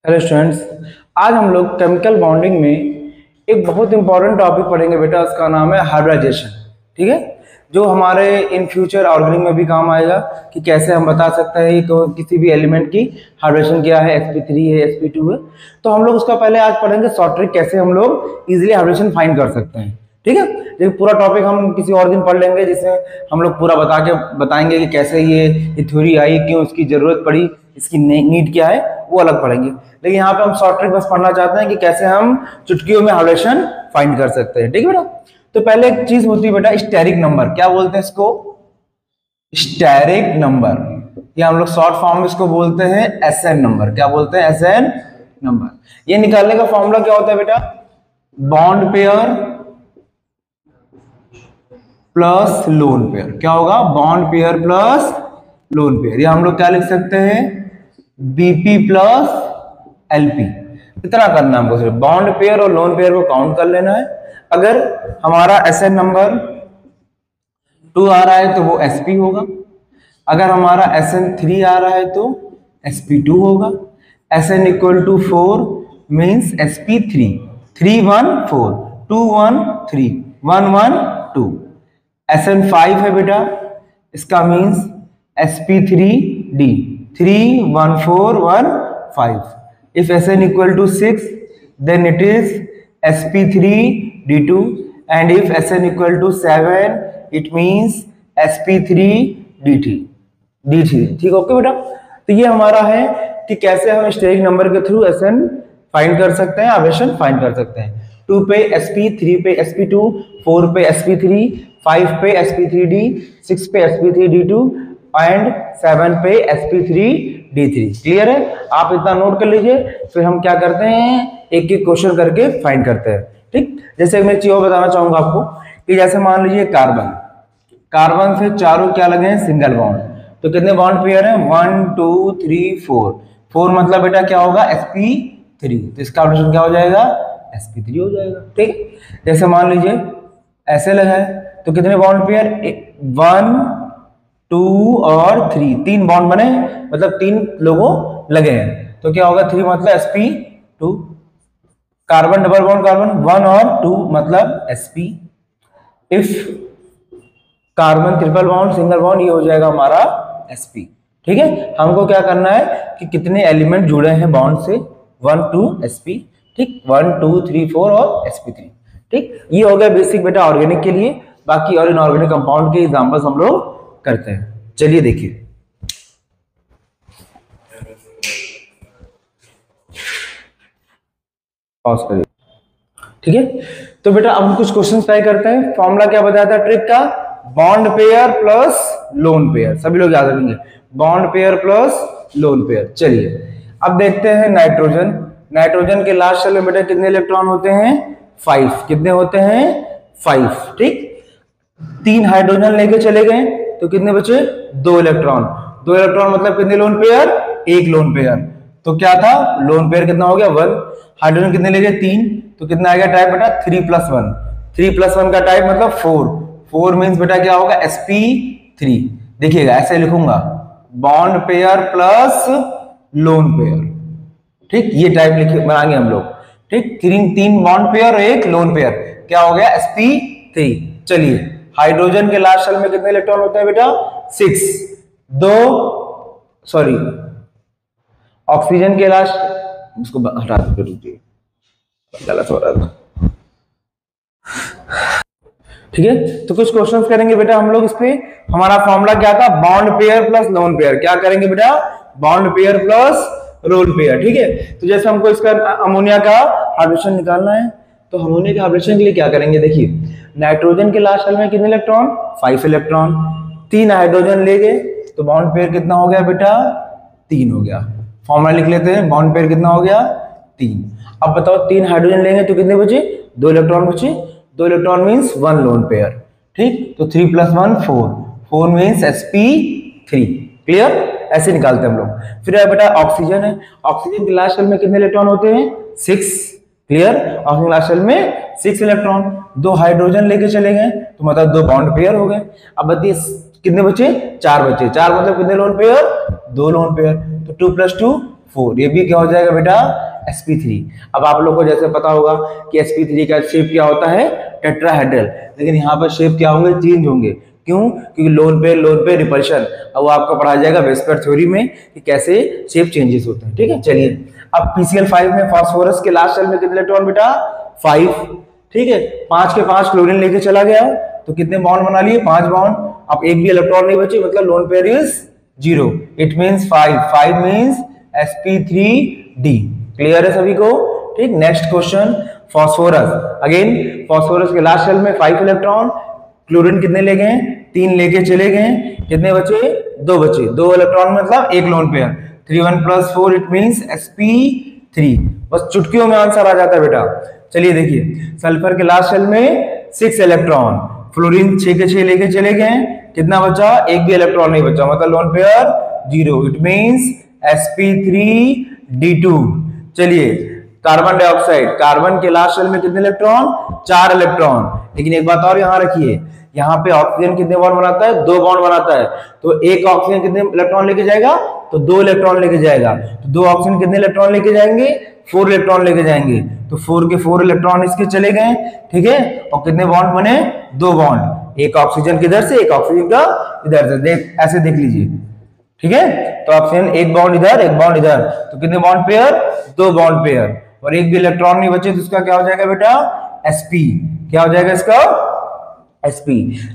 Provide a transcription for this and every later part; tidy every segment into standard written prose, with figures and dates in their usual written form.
Hello students, आज हम लोग केमिकल बॉन्डिंग में एक बहुत इंपॉर्टेंट टॉपिक पढ़ेंगे बेटा। उसका नाम है हाइब्रिडाइजेशन। ठीक है, जो हमारे इन फ्यूचर ऑर्गेनिक में भी काम आएगा कि कैसे हम बता सकते हैं कि किसी भी एलिमेंट की हाइब्रिडेशन क्या है, sp3 है, sp2 है। तो हम लोग उसका पहले आज पढ़ेंगे शॉर्ट ट्रिक, कैसे हम लोग इजीली हाइब्रिडेशन फाइंड कर सकते हैं। ठीक है, लेकिन पूरा टॉपिक हम किसी और दिन पढ़ लेंगे, जिसमें हम लोग पूरा बताएंगे कि कैसे ये थ्योरी आई, क्यों इसकी जरूरत पड़ी, इसकी नीड क्या है, वो अलग पढ़ेंगे। लेकिन यहाँ पे हम शॉर्ट ट्रिक बस पढ़ना चाहते हैं कि कैसे हम चुटकियों में हाइब्रिडेशन फाइंड कर सकते हैं। ठीक है बेटा, तो पहले एक चीज होती है बेटा, स्टेरिक नंबर। क्या बोलते हैं इसको? स्टेरिक नंबर, या हम लोग शॉर्ट फॉर्म में इसको बोलते हैं एसएन नंबर। क्या बोलते हैं? SN number. ये निकालने का फॉर्मूला क्या होता है बेटा? Bond pair plus lone pair. क्या होगा? Bond pair plus lone pair. या हम लोग क्या लिख सकते हैं? BP plus LP. इतना करना हमको, सिर्फ बॉन्ड पेयर और लोन पेयर को काउंट कर लेना है। अगर हमारा एसएन नंबर 2 आ रहा है तो वो sp होगा। अगर हमारा SN3 आ रहा है तो sp2 होगा। SN equal to 4 means sp3। 3 1 4, 2 1 3, 1 1 2। SN5 है बेटा, इसका means sp3d। 3 1 4 1 5। If SN equal to 6, then it is sp3d2, and if SN equal to 7, it means sp3d3। ठीक, ओके बेटा। तो ये हमारा है कि कैसे हम स्टेरिक नंबर के थ्रू SN फाइंड कर सकते हैं, हाइब्रिडेशन फाइंड कर सकते हैं। 2 पे sp, 3 पे sp2, 4 पे sp3, 5 पे sp3d, 6 पे sp3d2 एंड 7 पे sp3d3। क्लियर है? आप इतना नोट कर लीजिए, फिर हम क्या करते हैं, एक एक क्वेश्चन करके फाइंड करते हैं। ठीक, जैसे मैं चीज और बताना चाहूंगा आपको कि जैसे मान लीजिए कार्बन से चारों क्या लगे हैं? Single bond. तो कितने बॉन्ड पेयर हैं? 1 2 3 4। 4 मतलब बेटा क्या होगा? sp3। तो इसका हाइब्रिडेशन क्या हो जाएगा? sp3 हो जाएगा। ठीक, जैसे मान लीजिए ऐसे लगा है तो कितने बॉन्ड पेयर? 1 2 और 3, 3 बॉन्ड बने, मतलब 3 लोगों लगे हैं। तो क्या होगा? 3 मतलब sp2। Carbon double bond carbon 1 और 2 मतलब sp। If carbon triple bond single bond, ये हो जाएगा हमारा sp। ठीक है, हमको क्या करना है कि कितने एलिमेंट जुड़े हैं बॉन्ड से? 1 2 sp। ठीक, 1 2 3 4 और sp3। ठीक, ये हो गया बेसिक बेटा ऑर्गेनिक के लिए। बाकी और इनऑर्गेनिक कंपाउंड के एग्जांपल्स हम लोग करते हैं। चलिए देखिए, पॉज करिए। ठीक है, तो बेटा अब हम कुछ क्वेश्चन ट्राई करते हैं। फॉर्मूला क्या बताया था ट्रिक का? Bond pair plus lone pair. सभी लोग याद रखेंगे, bond pair plus lone pair. चलिए अब देखते हैं नाइट्रोजन। नाइट्रोजन के लास्ट शेल में बेटा कितने इलेक्ट्रॉन होते हैं? 5। कितने होते हैं? 5। ठीक, 3 हाइड्रोजन लेके चले गए तो कितने बचे? 2 इलेक्ट्रॉन। 2 इलेक्ट्रॉन मतलब कितने लोन पेयर? 1 lone pair. तो क्या था? लोन पेयर कितना हो गया? 1। हाइड्रोजन कितने ले गए? 3। तो कितना आ गया टाइप बेटा? 3 + 1। 3 + 1 का टाइप मतलब 4। 4 मीन्स बेटा क्या होगा? sp3। देखिएगा ऐसे लिखूंगा, bond pair plus lone pair. ठीक, ये टाइप लिखे बनाएंगे हम लोग। ठीक, 3 बॉन्ड पेयर और 1 लोन पेयर, क्या हो गया? sp3। चलिए, हाइड्रोजन के लास्ट शेल में कितने इलेक्ट्रॉन होते हैं बेटा? 6। ऑक्सीजन के लास्ट, उसको हटा दीजिए, गलत हो रहा था। ठीक है, तो कुछ क्वेश्चंस करेंगे बेटा हम लोग इस पे। हमारा फॉर्मूला क्या था? Bond pair plus lone pair. क्या करेंगे बेटा? Bond pair plus lone pair. ठीक है, तो जैसे हमको इसका अमोनिया का हाइब्रिडेशन निकालना है, तो अमोनिया के हाइब्रिडेशन के लिए क्या करेंगे? देखिए, नाइट्रोजन के लास्ट शेल में कितने इलेक्ट्रॉन? 5 इलेक्ट्रॉन। 3 हाइड्रोजन ले गए तो बॉन्ड पेयर कितना हो गया बेटा? 3 हो गया। फॉर्मूला लिख लेते हैं, बॉन्ड पेयर कितना हो गया? 3। अब बताओ 3 हाइड्रोजन लेंगे तो कितने बचे? 2 इलेक्ट्रॉन बचे। 2 इलेक्ट्रॉन मीन्स 1 लोन पेयर। ठीक, तो 3 + 1 4। 4 मीन्स sp3। क्लियर? ऐसे निकालते हैं हम लोग। फिर बेटा ऑक्सीजन है। ऑक्सीजन के लास्ट शेल में कितने इलेक्ट्रॉन होते हैं? 6। क्लियर? ऑक्सीजन लास्ट शेल में 6 इलेक्ट्रॉन। 2 हाइड्रोजन लेके चले गए तो मतलब 2 बॉन्ड पेयर हो गए। अब बताइए कितने बचे? 4 बचे। 4 मतलब कितने लोन पेयर? 2 lone pair. तो 2 + 2 4, ये भी क्या हो जाएगा बेटा sp3। अब आप लोग को जैसे पता होगा कि sp3 का शेप क्या होता है टेट्राहेड्रल, लेकिन यहाँ पर शेप क्या होंगे चेंज होंगे, क्यों? क्योंकि लोन पेयर रिपल्शन, अब वो आपको पढ़ाया जाएगा वेस्पर थ्योरी में कि कैसे शेप चेंजेस होते हैं। ठीक है, चलिए अब PCl5 में फास्फोरस के लास्ट शेल में कितने इलेक्ट्रॉन बेटा 5, ठीक है, 5 के 5 क्लोरीन लेके चला गया, तो कितने बॉन्ड बना लिए 5 बॉन्ड, अब एक भी इलेक्ट्रॉन नहीं बचे, मतलब lone pair is 0, it means 5 means sp3d। Clear है सभी को? ठीक, next question phosphorus, again phosphorus के लास्ट शेल में 5 इलेक्ट्रॉन, क्लोरीन कितने ले गए 3 लेके चले गए, कितने बचे 2 बचे, 2 इलेक्ट्रॉन मतलब एक lone pair, 3 1 + 4 it means sp3। बस चुटकियों में आंसर आ जाता है बेटा। चलिए देखिए सल्फर के लास्ट शेल में 6 इलेक्ट्रॉन, फ्लोरीन 6 के 6 लेके चले गए, कितना बचा एक भी इलेक्ट्रॉन नहीं बचा, मतलब lone pair 0, it means sp3d2। चलिए कार्बन डाइऑक्साइड, कार्बन के लास्ट शेल में कितने इलेक्ट्रॉन 4 इलेक्ट्रॉन, लेकिन एक बात और यहां रखिए, यहाँ पे ऑक्सीजन कितने बॉन्ड बनाता है 2 बॉन्ड बनाता है, तो एक ऑक्सीजन कितने इलेक्ट्रॉन लेके जाएगा तो 2 इलेक्ट्रॉन लेके जाएगा, तो 2 ऑक्सीजन कितने इलेक्ट्रॉन लेके जाएंगे 4 इलेक्ट्रॉन लेके जाएंगे, तो 4 के 4 इलेक्ट्रॉन इसके चले गए, ठीक है, और कितने बॉन्ड बने 2 बॉन्ड, एक ऑक्सीजन किधर से एक ऑक्सीजन का इधर से, देख ऐसे देख लीजिए, ठीक है, तो ऑक्सीजन एक बॉन्ड इधर एक बॉन्ड इधर, तो कितने बॉन्ड पेयर 2 बॉन्ड पेयर, और एक भी इलेक्ट्रॉन नहीं बचे तो इसका क्या हो जाएगा बेटा sp, क्या हो जाएगा इसका sp।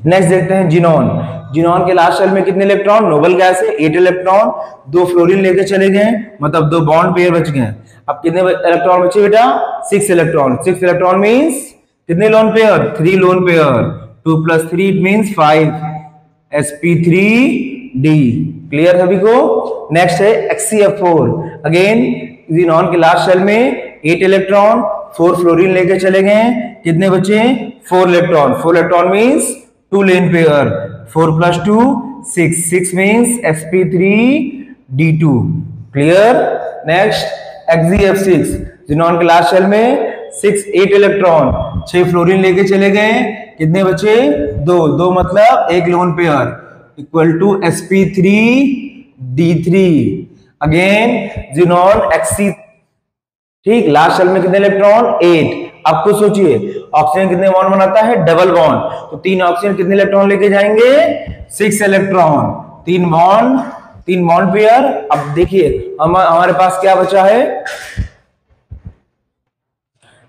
नेक्स्ट देखते हैं जिनोन, जिनोन के लास्ट शेल में कितने इलेक्ट्रॉन, नोबल गैस है 8 इलेक्ट्रॉन, 2 फ्लोरीन लेके चले गए, मतलब 2 बॉन्ड पेयर बच गए, अब कितने इलेक्ट्रॉन बचे बेटा 6 इलेक्ट्रॉन, 6 इलेक्ट्रॉन मींस कितने lone pair 3 lone pair, 2 + 3 it means 5 sp3d। Clear सभी को? नेक्स्ट है HCl4, अगेन जिनोन के लास्ट शेल में 8 इलेक्ट्रॉन, 4 फ्लोरीन लेके चले गए, कितने बचे 4 electron, 4 electron means 2 lone pair, 4 + 2 6 means sp3d2। Clear? Next HgF6, xenon के लास्ट शेल में 8 इलेक्ट्रॉन, 6 फ्लोरीन लेके चले गए, कितने बचे 2 मतलब एक lone pair, equal to sp3d3। Again xenon Hc, ठीक, लास्ट शेल में कितने इलेक्ट्रॉन 8, अब कुछ सोचिए ऑक्सीजन कितने बॉन्ड बनाता है डबल बॉन्ड, तो 3 ऑक्सीजन कितने इलेक्ट्रॉन लेके जाएंगे 6 इलेक्ट्रॉन, 3 बॉन्ड पेयर। अब देखिए हमारे पास क्या बचा है,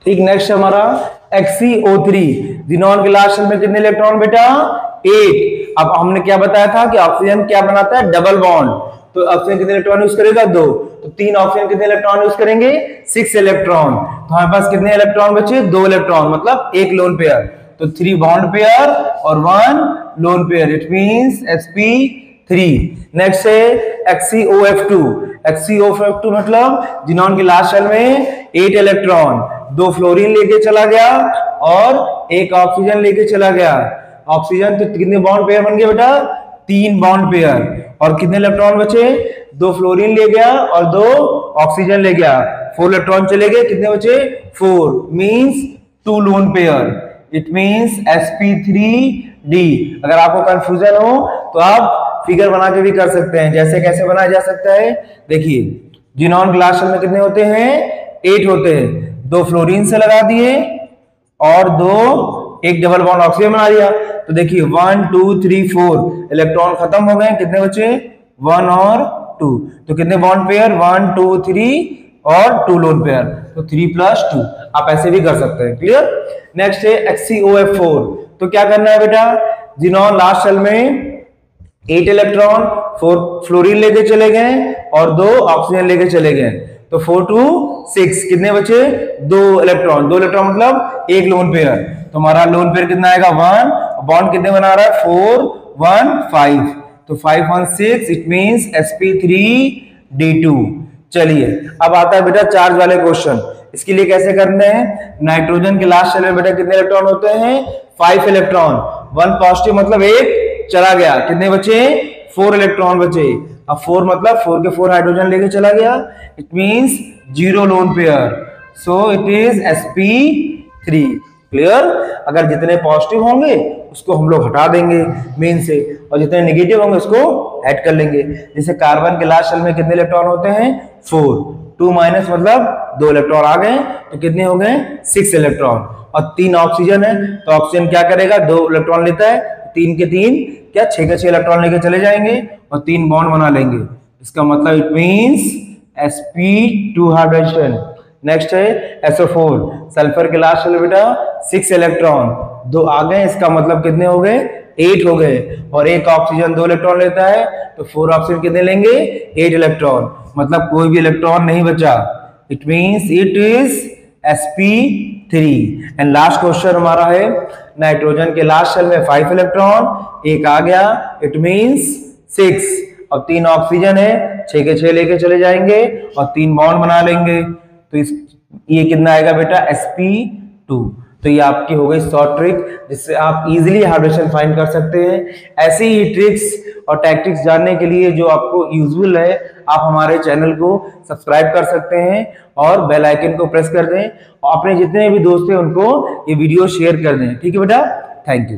ठीक, नेक्स्ट हमारा HCO3, जिनोन के लास्ट शेल में कितने इलेक्ट्रॉन बेटा 8, अब हमने क्या बताया था कि ऑक्सीजन क्या बनाता है डबल बॉन्ड, तो ऑक्सीजन कितने इलेक्ट्रॉन यूज करेगा 2, तो 3 ऑक्सीजन कितने इलेक्ट्रॉन यूज करेंगे 6 इलेक्ट्रॉन, तो हमारे पास कितने इलेक्ट्रॉन बचे 2 इलेक्ट्रॉन, मतलब एक लोन पेयर, तो 3 बॉन्ड पेयर और 1 lone pair, it means sp3। Next है HCOF2, HCOF2 मतलब जिनोन के लास्ट शेल में 8 इलेक्ट्रॉन, 2 फ्लोरीन लेके चला गया और एक ऑक्सीजन लेके चला गया, ऑक्सीजन तो कितने बॉन्ड पेयर बन गए बेटा 3 बॉन्ड पेयर, और कितने इलेक्ट्रॉन बचे 2 फ्लोरीन ले गया और 2 ऑक्सीजन ले गया, 4 इलेक्ट्रॉन चले गए, कितने बचे 4 means 2 lone pair, it means sp3d। अगर आपको कंफ्यूजन हो तो आप फिगर बना के भी कर सकते हैं, जैसे कैसे बनाया जा सकता है, देखिए जिनोन ग्लास शेल में कितने होते हैं 8 होते हैं, 2 फ्लोरीन से लगा दिए और 2 एक डबल बॉन्ड ऑक्सीजन बना दिया, तो देखिए 1 2 3 4 इलेक्ट्रॉन खत्म हो गए, कितने बचे 1 और 2, तो कितने बॉन्ड पेयर 1 2 3 और 2 लोन पेयर, तो 3 + 2, आप ऐसे भी कर सकते हैं। क्लियर? नेक्स्ट है HCOF4, तो क्या करना है बेटा, जिनोन लास्ट शेल में 8 इलेक्ट्रॉन 4 फ्लोरीन लेके चले गए और 2 ऑक्सीजन लेके चले गए, तो 4 2 6 कितने बचे 2 इलेक्ट्रॉन, 2 इलेक्ट्रॉन मतलब एक लोन पेयर, तो हमारा लोन पेयर कितना आएगा 1, बॉन्ड कितने बना रहा है 4 1 5, तो 5 1 6 इट मींस sp3d2। चलिए अब आता है बेटा चार्ज वाले क्वेश्चन, इसके लिए कैसे करने हैं, नाइट्रोजन के लास्ट शेल में बेटा कितने इलेक्ट्रॉन होते हैं 5 इलेक्ट्रॉन, 1 पॉजिटिव मतलब एक चला गया, कितने बचे 4 इलेक्ट्रॉन बचे, अब 4 मतलब 4 के 4 हाइड्रोजन लेके चला गया, it means 0 lone pair, so it is sp3। Clear. अगर जितने पॉजिटिव होंगे उसको हम लोग हटा देंगे मेन से, और जितने नेगेटिव होंगे उसको ऐड कर लेंगे। जैसे कार्बन के लास्ट शेल में कितने इलेक्ट्रॉन होते हैं 4, 2 माइनस मतलब 2 इलेक्ट्रॉन आ गए, तो कितने हो गए 6 इलेक्ट्रॉन। और 3 ऑक्सीजन है तो ऑक्सीजन क्या करेगा 2 इलेक्ट्रॉन लेता है, 3 के 3 क्या 6 के 6 इलेक्ट्रॉन लेके चले जाएंगे और 3 बॉन्ड बना लेंगे। इसका मतलब it means sp2 hydrogen. Next है SO4, सल्फर के लास्ट शेल बेटा 6 इलेक्ट्रॉन, 2 आ गए, इसका मतलब कितने हो गए 8 हो गए। और एक ऑक्सीजन 2 इलेक्ट्रॉन लेता है तो 4 ऑक्सीजन कितने लेंगे 8 इलेक्ट्रॉन, मतलब कोई भी इलेक्ट्रॉन नहीं बचा। It means it is sp3। And last question हमारा है नाइट्रोजन के लास्ट शेल में 5 इलेक्ट्रॉन, एक आ गया, इट मींस 6, और 3 ऑक्सीजन है, 6 के 6 लेके चले जाएंगे और 3 बॉन्ड बना लेंगे, तो ये कितना आएगा बेटा sp2। तो ये आपकी हो गई शॉर्ट ट्रिक जिससे आप इजीली हाइड्रेशन फाइंड कर सकते हैं। ऐसी ही ट्रिक्स और टैक्टिक्स जानने के लिए जो आपको यूजफुल है, आप हमारे चैनल को सब्सक्राइब कर सकते हैं और बेल आइकन को प्रेस कर दें, और अपने जितने भी दोस्त हैं उनको ये वीडियो शेयर कर दें। ठीक है बेटा, थैंक यू।